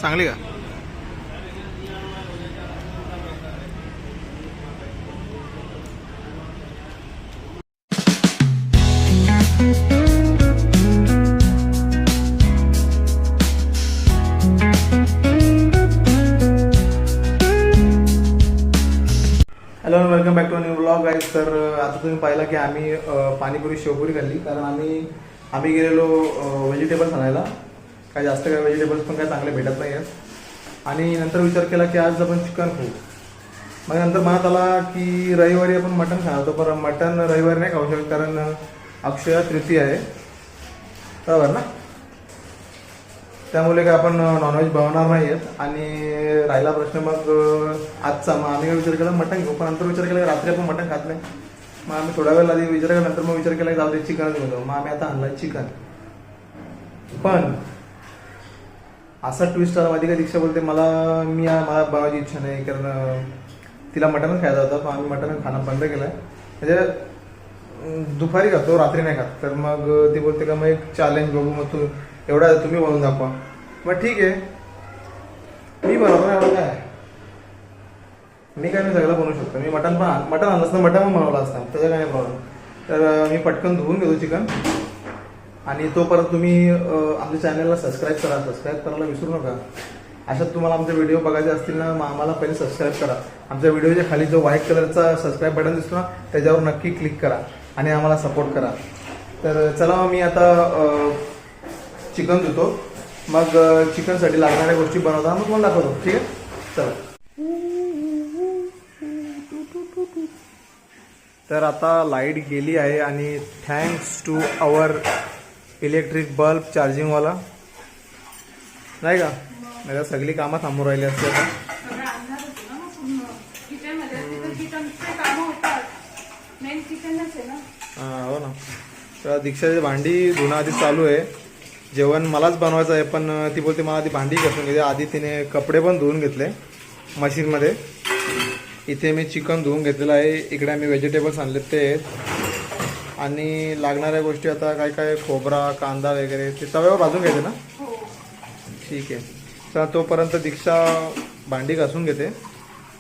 चांगली का? Hello welcome back to new blog guys. तर आता तुम्ही पाहिला की आम्ही पाणीपुरी शेवपुरी खाल्ली, कारण आम्ही गेलेलो व्हेजिटेबल्स आणायला. काय जास्त काय व्हेजिटेबल्स पण काय चांगले भेटत नाही आहेत. आणि नंतर विचार केला की आज आपण चिकन खाऊ. मग नंतर मनात आला की रविवारी आपण मटण खाणार होतो, पण मटण रविवारी नाही खाऊ शकत कारण अक्षय तृतीया आहे, बरोबर ना. त्यामुळे काय आपण नॉनव्हेज बनवणार नाही आहेत. आणि राहिला प्रश्न मग आजचा, मग आम्ही काय विचार केला मटण घेऊ, पण नंतर विचार केला रात्री आपण मटण खात नाही. मग आम्ही थोड्या वेळ आधी विचार केला, नंतर मग विचार केला जाऊ दे चिकनच घेऊन. मग आम्ही आता आणलं चिकन. पण असा ट्विस्ट आला माहिती का, दीक्षा बोलते मला बनवायची इच्छा नाही, कारण तिला मटणच खायचं होतं. पण आम्ही मटण खाणं बंद केलं आहे, म्हणजे दुपारी खातो, रात्री नाही खात. तर मग ती बोलते का मग एक चॅलेंज बघू, मग एवढा तुम्ही बनवून दाखवा. मग ठीक आहे, मी बनवतो ना, एवढं काय मी सगळं बनवू शकतो. मी मटण आणलं असतं, मटण पण बनवलं असतं, त्याचा काय नाही प्रॉब्लेम. तर मी पटकन धुवून घेतो चिकन. आणि तोपर्यंत तुम्ही आमच्या चॅनलला सबस्क्राईब करायला विसरू नका. अशात तुम्हाला आमचे व्हिडिओ बघायचे असतील ना, मग आम्हाला पहिले सबस्क्राईब करा. आमच्या व्हिडिओच्या खाली जो व्हाईट कलरचा सबस्क्राईब बटन दिसतो ना, त्याच्यावर नक्की क्लिक करा आणि आम्हाला सपोर्ट करा. तर चला मी आता चिकन धुतो, मग चिकनसाठी लागणाऱ्या गोष्टी बनवताना मग तुम्हाला दाखवतो. ठीक आहे, चला. तर आता लाईट गेली आहे आणि thanks to our electric bulb चार्जिंगवाला, नाही का. नाही सगळी कामं थांबून राहिली असते आता. हां हो ना. तर दीक्षाची भांडी धुणं आधी चालू आहे. जेवण मलाच बनवायचं आहे, पण ती बोलते मला आधी भांडी घासून घेते. आधी तिने कपडे पण धुवून घेतले मशीनमध्ये. इथे मी चिकन धुवून घेतलेलं आहे. इकडे आम्ही व्हेजिटेबल्स आणले ते. आणि लागणाऱ्या गोष्टी आता काय काय खोबरा कांदा वगैरे ते तव्यावर भाजून घ्यायचे ना. ठीक आहे, तर तोपर्यंत दीक्षा भांडी घासून घेते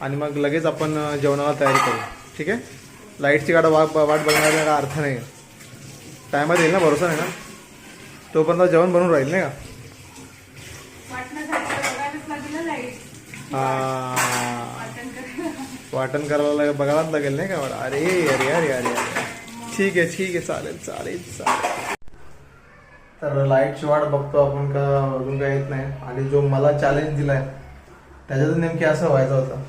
आणि मग लगेच आपण जेवणाला तयारी करू. ठीक आहे. लाईटची वाट बघण्याचा काय अर्थ नाही. टायमात येईल ना, भरोसा नाही ना. तोपर्यंत जेवण बनवून राहील नाही का. वाटण करायला बघायलाच लागेल नाही का. अरे अरे अरे अरे अरे ठीक आहे चालेल चालेल चालेल. तर लाईटची वाट बघतो आपण का अजून काय येत नाही. आणि जो मला चॅलेंज दिलाय त्याच्यात नेमकी असं व्हायचं होतं,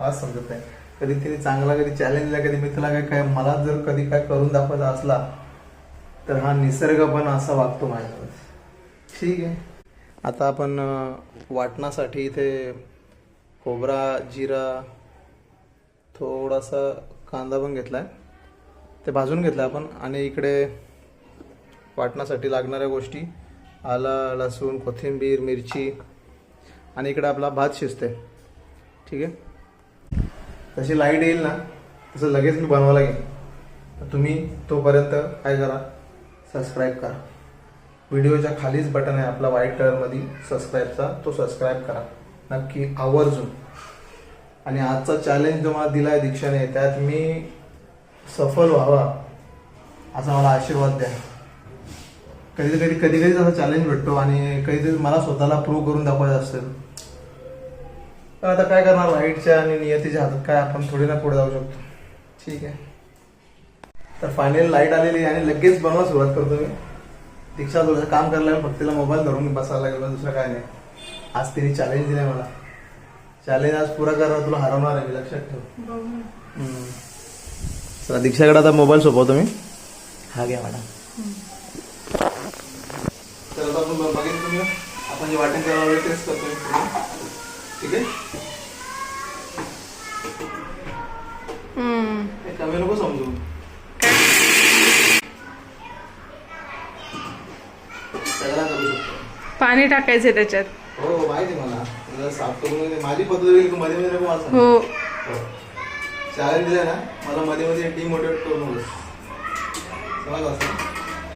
आज समजत नाही. कधी तिने चांगला कधी चॅलेंज दिला, कधी मी तुला काय मला जर कधी काय करून दाखवायचा असला तर हा निसर्ग पण असा वागतो माझ्यासोबत. ठीक आहे. आता आपण वाटणासाठी इथे खोबरा जिरा थोडासा कांदा पण घेतला आहे, ते भाजून घेतलं आपण. आणि इकडे वाटणासाठी लागणाऱ्या गोष्टी आलं लसूण कोथिंबीर मिरची. आणि इकडे आपला भात शिजते. ठीक आहे. तशी लाईट येईल ना तसं लगेच मी बनवायला घेईन. तुम्ही तोपर्यंत काय करा, सबस्क्राईब करा. व्हिडिओच्या खालीच बटन आहे आपला व्हाईट कलरमध्ये सबस्क्राईबचा, तो सबस्क्राईब करा नक्की आवर्जून. आणि आजचा चॅलेंज जो मला दिला आहे दीक्षाने, त्यात मी सफल व्हावा असा मला आशीर्वाद द्या. कधी असा चॅलेंज भेटतो आणि कधीतरी मला स्वतःला प्रूव्ह करून दाखवायचं असतं. तर आता काय करणार, लाईटच्या आणि नियतीच्या हातात काय आपण थोडी ना पुढे जाऊ शकतो. ठीक आहे. तर फायनली लाईट आलेली आणि लगेच बनवायला सुरुवात करतो मी. दीक्षा थोडंसं काम करायला लागेल, फक्त तिला मोबाईल धरून बसायला लागेल, दुसरं काय नाही. आज तिने चॅलेंज दिलाय मला. चॅलेंज आज पुरा करणार, तुला हरवणार आहे मी, लक्षात ठेव. चला दीक्षाकडे आता मोबाईल सोपवतो मी. हा घ्या मॅडम. तर आता आपण बघेन तुम्ही आपण जे वाटण करायला तेच करतो. ठीक आहे. कमी नको समजू. सगळा करू शकतो. पाणी टाकायचे त्याच्यात. हो माहिती मला साफ करून माझी पद्धत होईल मध्ये मध्ये नको असं. हो चॅलेंज दिलाय ना मला, मध्ये मध्ये डिमोटिवेट करू नकोस.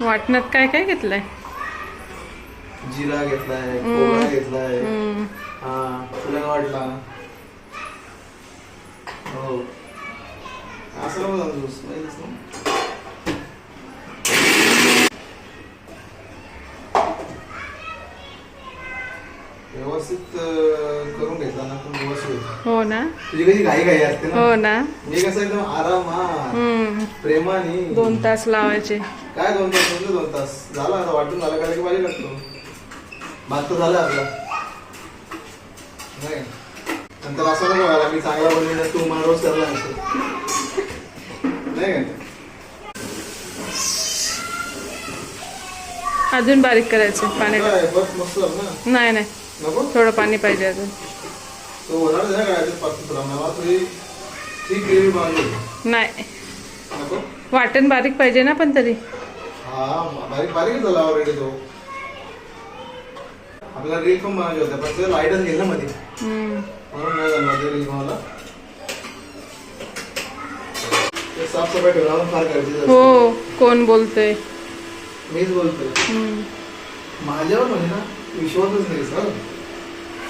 वाटणात काय काय घेतलंय? जिरा घेतलाय, खोबरा घेतलाय. हा तुला काय वाटला? हो असं नको जाऊ तूच, माहितीच ना. व्यवस्थित करून घेतला ना पण व्यवस्थित होतं. हो ना. तुझी कशी घाई घाई असते ना. हो ना. मी कसं एकदम आरामात प्रेमाने 2 तास लावायचे. काय 2 तास म्हणजे 2 तास झाला. आता वाटून झालं का की भाजी लागतो. भात तर झाला आपला नाही. नंतर असं नको व्हायला मी चांगला बनवून तू मला रोज करला नसेल नाही का. अजून बारीक करायचं पाणी. काय बस मस्त झालं ना. नाही नाही नको थोडं पाणी पाहिजे अजून. तो होणार नाही काय पाच मला तुझी ठीक ग्रेव्ही बनवली नाही नको. वाटण बारीक पाहिजे ना पण तरी. हा बारीक बारीक झाला ऑलरेडी तो. आपल्याला रील पण बनवायचे होते पण ते लाईटच गेल ना मध्ये म्हणून नाही झालं ते रील बनवायला. ते साफसफाई ठेवणं फार गरजेचं असतं. हो कोण बोलतोय. मीच बोलतोय. माझ्यावर म्हणजे ना विश्वासच नाही सर.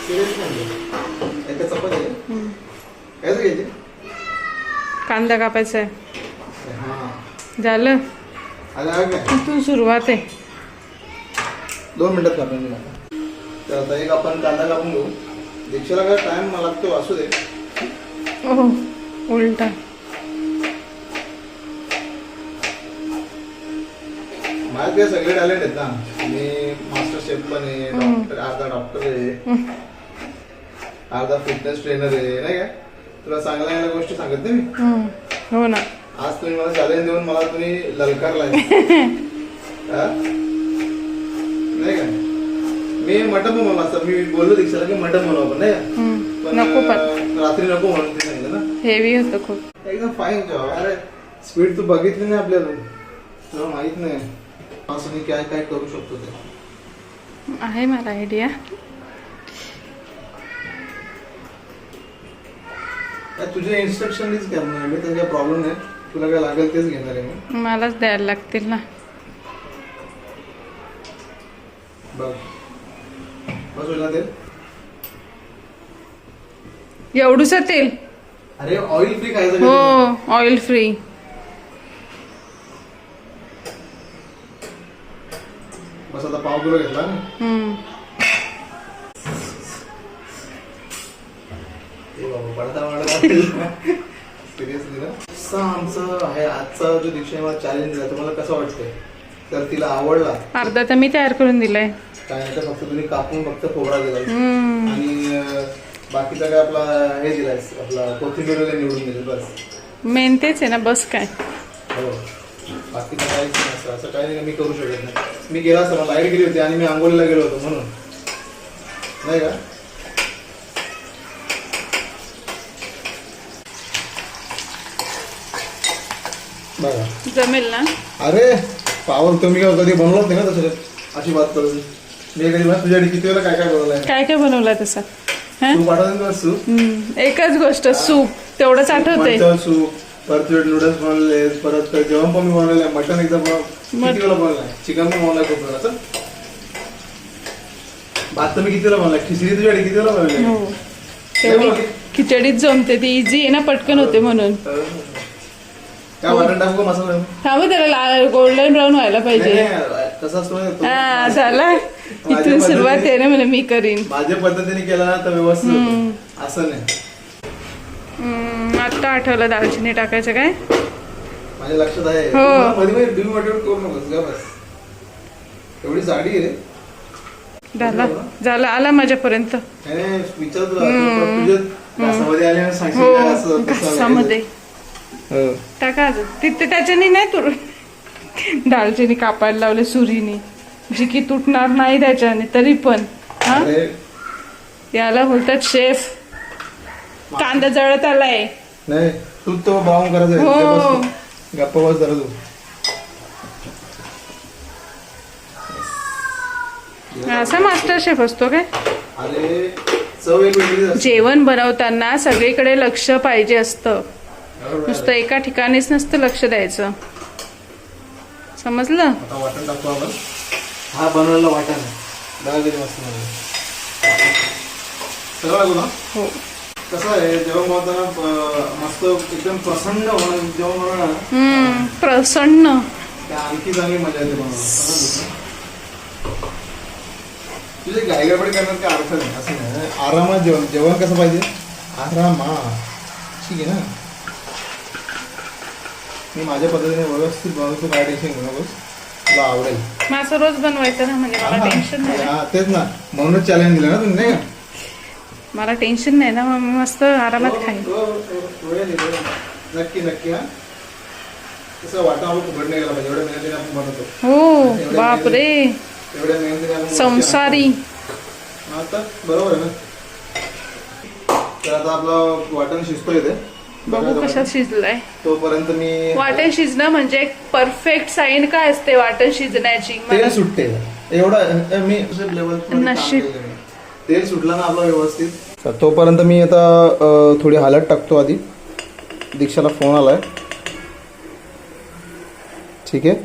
सिरियस नाही. एका चपाती कायच घ्यायची. कांदा कापायचा आहे. हा झालं. आला काय तू सुरुवात आहे. 2 मिनिटात कापून घेऊ. तर आता एक आपण कांदा कापून घेऊ. दीक्षाला काय टाइम मला लागतो असू दे. हो उलटा. माझे ते सगळे टॅलेंट आहेत ना. मी मास्टर शेफ पण आहे, डॉक्टर अर्धा डॉक्टर आहे, अर्धा फिटनेस ट्रेनर आहे नाही काय. तुला चांगल्या चांगल्या गोष्टी सांगत नाही मी. हो ना. आज तुम्ही मला चॅलेंज देऊन मला तुम्ही ललकारलाय नाही काय. मी मटन बनवलं असतं. मी बोललो दीक्षाला की मटन बनवा पण नाही का. नको पण रात्री नको म्हणून ते सांगितलं ना. हेवी होतं खूप. एकदम फाईन जॉब. अरे स्पीड तू बघितली नाही आपल्याला. तुला माहित नाही असं मी काय काय करू शकतो ते. आहे मला आयडिया. तुझे इन्स्ट्रक्शन करणार मी. त्यांचा प्रॉब्लेम नाही. तुला काय लागेल तेच घेणार आहे मी. मलाच द्यायला लागतील ना. बघ बस होईल ना तेल. एवढूस तेल. अरे ऑइल फ्री खायचं हो का? Oil free. बस आता पाव किलो घेतला ना. सिरियसली ना. असं आमचं आहे आजचा जो दीक्षा मला चॅलेंज दिला तुम्हाला कसं वाटतंय. तर तिला आवडला. अर्धा तर मी तयार करून दिलाय. काय नाही तर फक्त तुम्ही कापून फक्त खोबरा दिलाय आणि बाकीचा काय आपला हे दिलाय आपला कोथिंबीर वगैरे निवडून दिली बस. मेन तेच आहे ना. बस काय. हो बाकीचं काहीच नाही. असं काही नाही मी करू शकत नाही. मी गेला असं मला लाईट गेली होती आणि मी आंघोळीला गेलो होतो म्हणून नाही का. बघा जमेल ना. अरे पावर तुम्ही कधी बनवलं नाही ना तसं अशी बात करून. मी कधी तुझ्यासाठी किती वेळा काय काय बनवलंय. काय काय बनवलं तसं. तू पाठवते सूप. एकच गोष्ट सूप तेवढंच आठवतंय. सूप परत नूडल्स बनवले. परत जेवण पण मी बनवलंय. मटन एकदा किती वेळा बनवलंय. चिकन पण बनवलंय खूप वेळा. भात तर मी किती वेळा बनवलाय. खिचडी तुझ्यासाठी किती वेळा बनवली. हो तेवढी खिचडीत जमते. ती इझी आहे ना पटकन होते म्हणून. काय वाटण टाकू का मसाला. थांब त्याला गोल्डन ब्राऊन व्हायला पाहिजे. कसं असतो हा झाला. इथून सुरुवात आहे ना. मी करीन माझ्या पद्धतीने केला ना तर व्यवस्थित. असं नाही. आता आठवलं दालचिनी टाकायचं काय. माझ्या लक्षात आहे. हो. मध्ये डिमोटिवेट करू नकोस का बस. एवढी जाडी आहे रे. झाला आला माझ्यापर्यंत. विचार तुझ्या घासामध्ये आले हो घासामध्ये टाका अजून. तिथे त्याच्याने नाही तुर दालचिनी कापायला लावले सुरीने जी की तुटणार नाही त्याच्याने तरी पण. हा याला बोलतात शेफ. कांदा जळत आलाय. नाही तू तो ब्राऊन करायचं. हो गप्पा बस जरा तू. असा मास्टर शेफ असतो काय. अरे चव एक वेगळी असते. जेवण बनवताना सगळीकडे लक्ष पाहिजे असतं. नुसतं एका ठिकाणीच नसतं लक्ष द्यायचं. समजलं. आता वाटण टाकू आपण. हा बनवलेला वाटण बघा किती मस्त झालं. सगळं लागू ना. हो कसं आहे जेवण बनवताना मस्त एकदम प्रसन्न होणं जेवण बनवणं प्रसन्न त्या आणखी चांगली मजा येते बनवणं. तुझे गायगडबड करण्यात काय अर्थ नाही असं नाही. आरामात जेवण जेवण कसं पाहिजे आरामात. ठीक आहे ना. मी माझ्या पद्धतीने व्यवस्थित बनवतो. काय टेन्शन घेऊ नकोस. तुला आवडेल. माझं रोज बनवायचं ना म्हणजे मला टेन्शन नाही. हा तेच ना म्हणूनच चॅलेंज दिलं ना तुम्ही नाही का. मला टेन्शन नाही ना मग मी मस्त आरामात खाईन. नक्की नक्की. हा तसं वाटावं फुकट नाही गेला पाहिजे. एवढ्या मेहनतीने आपण बनवतो. हो बापरे एवढ्या मेहनतीने आपण संसारी. आता बरोबर आहे ना. तर आता आपलं वाटण शिजतोय ते बघू कशा शिजलाय. तोपर्यंत मी वाटण शिजणं म्हणजे एक परफेक्ट साईन काय असते वाटण शिजण्याची. तेल सुटते एवढं मी लेवल नशीब. तेल सुटलं ना आपलं व्यवस्थित. तर तोपर्यंत मी आता थोडी हळद टाकतो. आधी दीक्षाला फोन आलाय. ठीक आहे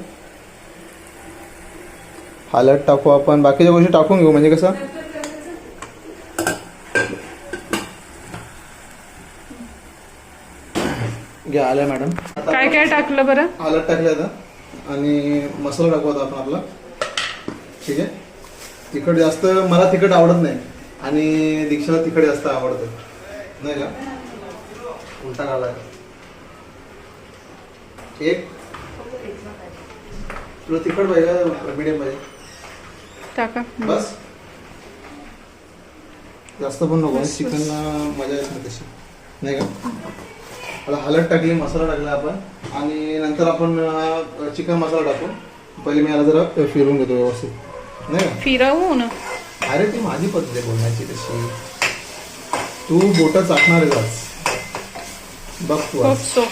हळद टाकू आपण. बाकीच्या गोष्टी टाकून घेऊ म्हणजे कसं घ्या आल्या मॅडम. काय काय टाकलं बरं. हळद टाकलं आता आणि मसाला टाकू आता आपण आपला. ठीक आहे. तिखट जास्त मला तिखट आवडत नाही आणि दीक्षाला तिखट जास्त आवडतं नाही का. उलटा काढलाय. एक तुला तिखट पाहिजे का मीडियम पाहिजे. टाका बस जास्त पण नको. चिकनला मजा येत नाही तशी नाही का. आता हळद टाकली मसाला टाकला आपण आणि नंतर आपण चिकन मसाला टाकू. पहिले मी याला जरा फिरवून घेतो व्यवस्थित नाही का. फिरवून. अरे ती माझी पद्धत आहे बोलण्याची तशी. तू बोटं चाकणार आहे आज. बघ तू आज. सो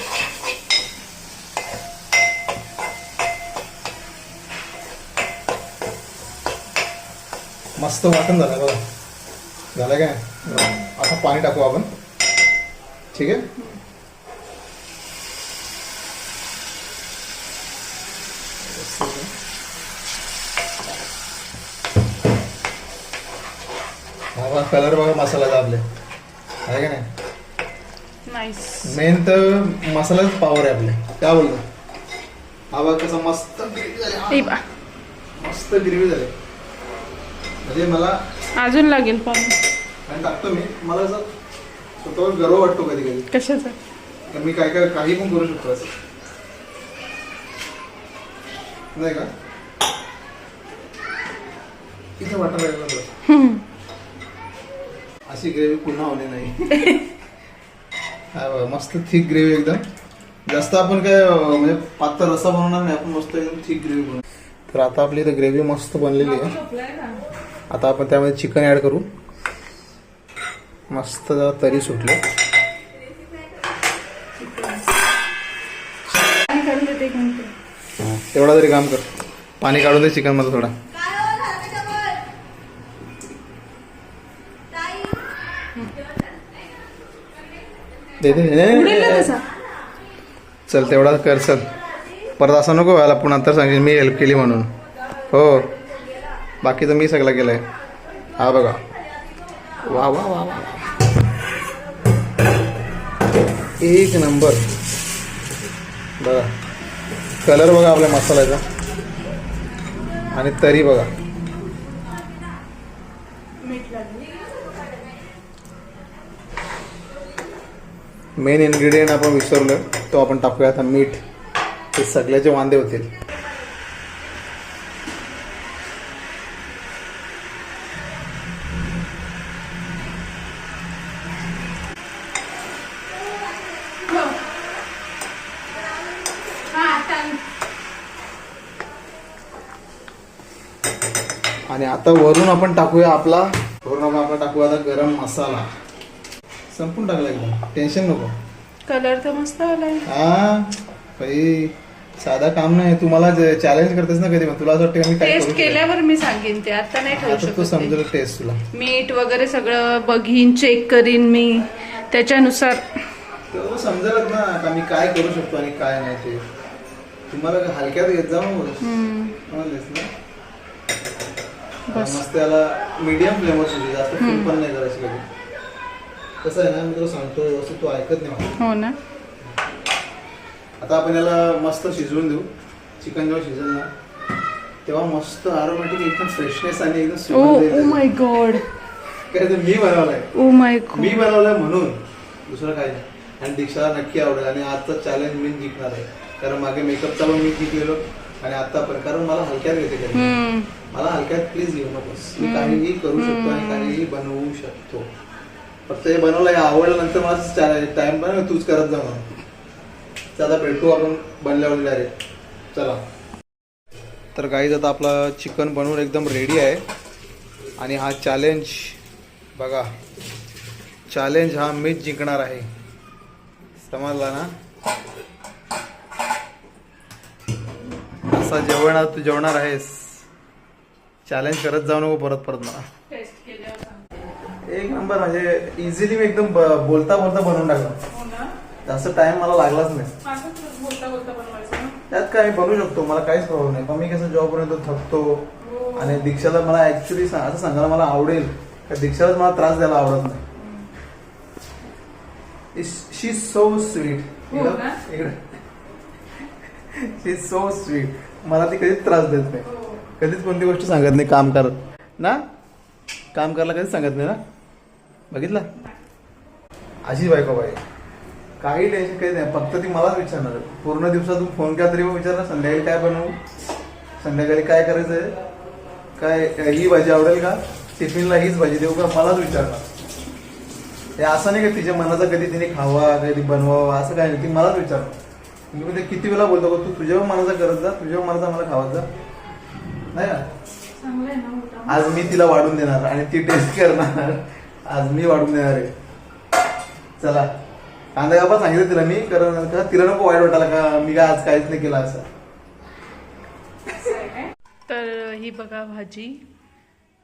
मस्त वाटण झालं बघा. झालं काय. आता पाणी टाकू आपण. ठीक आहे. हा कलर बघा मसाल्याचा आपले आहे का नाही. नाईस. मेन तर मसालाच पावर आहे आपले. काय बोलतो. हा बघ कसा मस्त ग्रेव्ही झाली. मस्त ग्रेव्ही झाली म्हणजे मला अजून लागेल पाणी. आणि टाकतो मी. मला असं स्वतःवर गर्व वाटतो कधी कधी. कशाचा. मी काय काय काही पण करू शकतो असं नाही का. इथे वाटण राहिलं अशी ग्रेव्ही पुन्हा होणे नाही. हा बघा मस्त थिक ग्रेव्ही एकदम. जास्त आपण काय म्हणजे पातळ रस्सा बनवणार नाही आपण. मस्त एकदम थिक ग्रेव्ही बनवू. तर आता आपली इथं ग्रेव्ही मस्त बनलेली आहे. आता आपण त्यामध्ये चिकन ऍड करू. मस्त जरा तरी सुटले. तेवढा तरी काम कर. पाणी काढून दे चिकन मध्ये थोडा. दे दे. चल तेवढा कर. चल परत असं नको व्हायला. पुन्हा नंतर सांगेल मी हेल्प केली म्हणून. हो बाकीचं मी सगळं केलंय. हा बघा वा वा वा वा एक नंबर. बघा कलर बघा आपल्या मसाल्याचा आणि तरी बघा. मेन इन्ग्रेडियंट आपण विसरलो तो आपण टाकूया आता मीठ. ते सगळ्याचे वांदे होतील. आणि आता वरून आपण टाकूया आपला टाकूया आता गरम मसाला. संपून टाकला एकदम. टेन्शन नको. कलर तर मस्त आलाय. हा भाई साधा काम नाही. तू मला चॅलेंज करतेस ना कधी. तुला असं वाटतं मी काय टेस्ट केल्यावर मी सांगेन ते. आता नाही ठेवू तू शकत. समजेल टेस्ट तुला. मीठ वगैरे सगळं बघीन चेक करीन मी त्याच्यानुसार. तेवढं समजेलच ना का मी काय करू शकतो आणि काय नाही ते. तुम्हाला हलक्यात घेत जाऊ ना. बस. मस्त याला मीडियम फ्लेमवर शिजू, जास्त फुल पण नाही करायची कधी. कसं आहे ना, मी तुला सांगतो व्यवस्थित, तू ऐकत नाही मला. हो ना. आता आपण याला मस्त शिजवून देऊ. चिकन जेव्हा शिजेल ना तेव्हा मस्त अरोमॅटिक एकदम फ्रेशनेस आणि एकदम ओ सुगंध येईल. माय गॉड. काय ते मी बनवलंय, ओ माय मी गॉड. बनवलंय म्हणून, दुसरं काय नाही. आणि दीक्षाला नक्की आवडेल. आणि आजचा चॅलेंज मी जिंकणार आहे, कारण मागे मेकअपचा पण मी जिंकलेलो आणि आता पण, कारण मला हलक्यात घेते कधी. मला हलक्यात प्लीज घेऊ नकोस. मी काहीही करू शकतो आणि काहीही बनवू शकतो. फक्त हे बनवलंय आवडल्यानंतर मला टाइम पण तूच करत जा म्हणून. आता भेटू आपण बनल्यावर डायरेक्ट. चला. तर गाईज आता आपला चिकन बनवून एकदम रेडी आहे. आणि हा चॅलेंज बघा, चॅलेंज हा मीच जिंकणार आहे, समजला ना. असा तू जेवणार आहेस. चॅलेंज करत जाऊ नको परत परत मला. एक नंबर, म्हणजे इझिली मी एकदम बोलता बोलता बनवून टाकला. जास्त टाइम मला लागलाच नाही. त्यात काय बनवू शकतो, मला काहीच प्रॉब्लेम नाही. पण मी कसं जॉबवर येतो, थकतो. आणि दीक्षाला मला ऍक्च्युली असं सांगायला मला आवडेल का दीक्षालाच मला त्रास द्यायला आवडत नाही. She so sweet, she so sweet. मला ती कधीच त्रास देत नाही, कधीच कोणती गोष्ट सांगत नाही. काम कर ना, काम करायला कधीच सांगत नाही ना. बघितलं, अशी बायको पाहिजे. काही टेन्शन काही नाही, फक्त ती मलाच विचारणार. पूर्ण दिवसातून फोन केला तरी विचारणार संध्याकाळी काय बनवू, संध्याकाळी काय करायचंय, काय ही भाजी आवडेल का, टिफिनला हीच भाजी देऊ का, मलाच विचारणार. हे असं नाही का तिच्या मनाचा कधी तिने खावा, कधी बनवावा, असं काय नाही. ती मलाच विचारणार. मी म्हणजे किती वेळा बोलतो, तू तुझ्या मनाचा करत जा, तुझ्या मनाचा मला खावत जा, नाही ना. आज मी तिला वाढून देणार आणि ती टेस्ट करणार. आज मी वाढून देणार आहे. चला, कांदा कापा सांगितलं तिला मी, कारण तिला नको वाईट वाटायला का मी काय आज काहीच नाही केलं असं. तर ही बघा भाजी,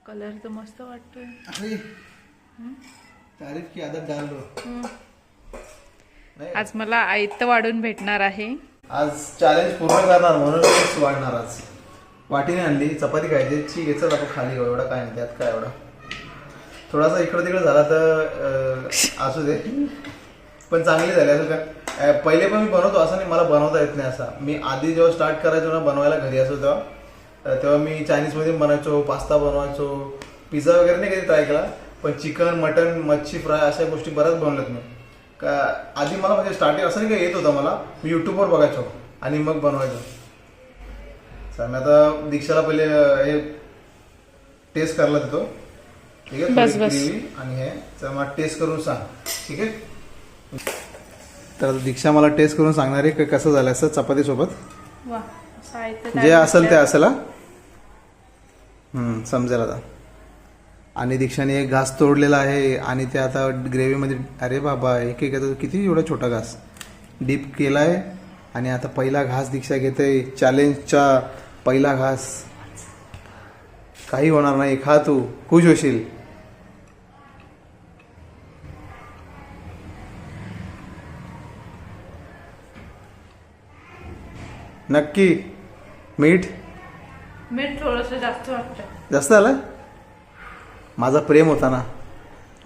कलर तर मस्त वाटतोय. तारीफ की आदत डाल दो. आज मला आयत वाढून भेटणार आहे. आज चॅलेंज पूर्ण करणार म्हणून वाढणार. आज वाटीने आणली, चपाती खायची, याचा आपण खाली एवढा काय नाही, त्यात काय एवढा. थोडासा इकडं तिकडं झाला तर असू दे, पण चांगली झाली. असं काय पहिले पण मी बनवतो, असं नाही मला बनवता येत नाही असा. मी आधी जेव्हा स्टार्ट करायचो ना बनवायला घरी असो तेव्हा मी चायनीजमध्ये बनवायचो, पास्ता बनवायचो, पिझ्झा वगैरे नाही कधी ट्राय केला. पण चिकन, मटन, मच्छी फ्राय अशा गोष्टी बऱ्याच बनवल्यात मी. का आधी मला म्हणजे स्टार्टिंग असं नाही का येत होतं मला, मी युट्यूबवर बघायचो आणि मग बनवायचो. तर मी आता दीक्षाला पहिले हे टेस्ट करायला देतो, ठीक आहे. ग्रेव्ही आणि हे तर मला टेस्ट करून सांग, ठीक आहे. तर दीक्षा मला टेस्ट करून सांगणार आहे की कसं झालं असं चपाती सोबत. जे असेल ते असेल, समजेल आता. आणि दीक्षाने एक घास तोडलेला आहे आणि ते आता ग्रेव्हीमध्ये, अरे बाबा एक एक किती एवढा छोटा घास डीप केला आहे. आणि आता पहिला घास दीक्षा घेते, चॅलेंजचा पहिला घास. काही होणार नाही, खा तू, खुश होशील. नक्की. मीठ थोडस जास्त वाटतं. जास्त झालं. माझा प्रेम होता ना,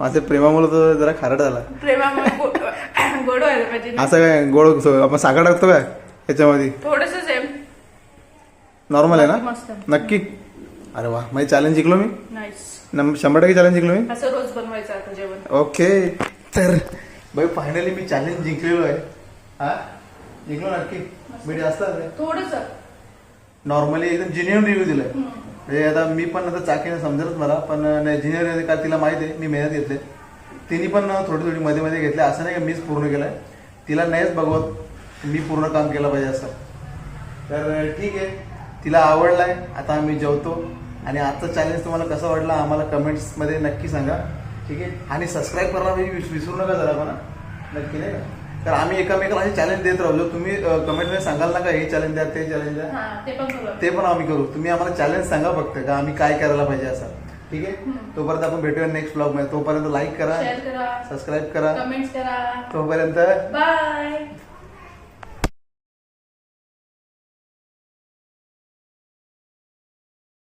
माझ्या प्रेमामुळे तो जरा खारट झाला. प्रेमामुळे गोड व्हायला पाहिजे. असं काय गोड आपण साखर टाकतो काय याच्यामध्ये? थोडस सेम नॉर्मल आहे ना? मस्त. नक्की. अरे वा, म्हणजे चॅलेंज जिंकलो मी. नाईस. 100% चॅलेंज जिंकलो मी. असं रोज बनवायचं आता जेवण. ओके. तर भाई फायनली मी चॅलेंज जिंकलेलो आहे. हा जिंकलो नक्की. मी जास्त थोडस नॉर्मली एकदम जिन्युइन रिव्ह्यू दिलाय. म्हणजे आता मी पण आता चाकीने समजेलच मला, पण जिन्युइन का तिला माहिती आहे मी मेहनत घेतली. तिने पण थोडी थोडी मध्ये मध्ये घेतली. असं नाही का मीच पूर्ण केलंय, तिला नाहीच बघवत मी पूर्ण काम केलं पाहिजे असं. तर ठीक आहे, तिला आवडलाय. आता आम्ही जेवतो. आणि आजचा चॅलेंज तुम्हाला कसा वाटला आम्हाला कमेंट्समध्ये नक्की सांगा, ठीक आहे. आणि सबस्क्राईब करायला विसरू नका जरा पण, नक्की नाही का. तर आम्ही एकमेकाला असे चॅलेंज देत राहू. तुम्ही कमेंटमध्ये सांगाल ना का हे चॅलेंज द्या, ते चॅलेंज द्या, ते पण आम्ही करू. तुम्ही आम्हाला चॅलेंज सांगा फक्त का आम्ही काय करायला पाहिजे असं, ठीक आहे. तोपर्यंत आपण भेटूया नेक्स्ट ब्लॉग मध्ये. तोपर्यंत लाईक करा, सबस्क्राईब करा, कमेंट्स करा. तोपर्यंत बाय.